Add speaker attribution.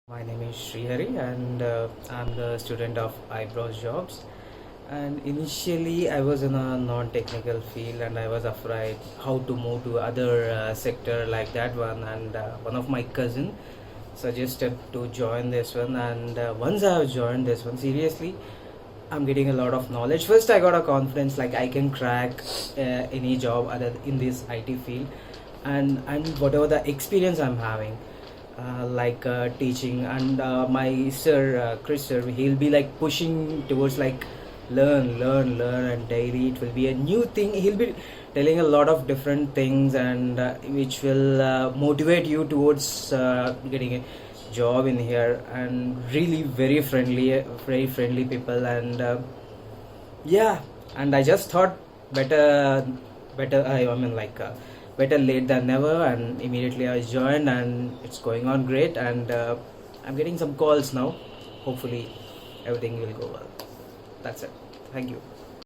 Speaker 1: My name is Shree Hari and I'm the student of Eyebrows Jobs. And initially, I was in a non-technical field, and I was afraid how to move to other sector like that one. And one of my cousin suggested to join this one. And once I have joined this one, seriously, I'm getting a lot of knowledge. First, I got a confidence like I can crack any job other in this IT field, and whatever the experience I'm having teaching and my sir Chris sir, he'll be like pushing towards like learn and daily it will be a new thing. He'll be telling a lot of different things and which will motivate you towards getting a job in here, and really very friendly people. And yeah, and I just thought better I mean like better late than never, and immediately I joined and it's going on great. And I'm getting some calls now. Hopefully everything will go well. That's it. Thank you.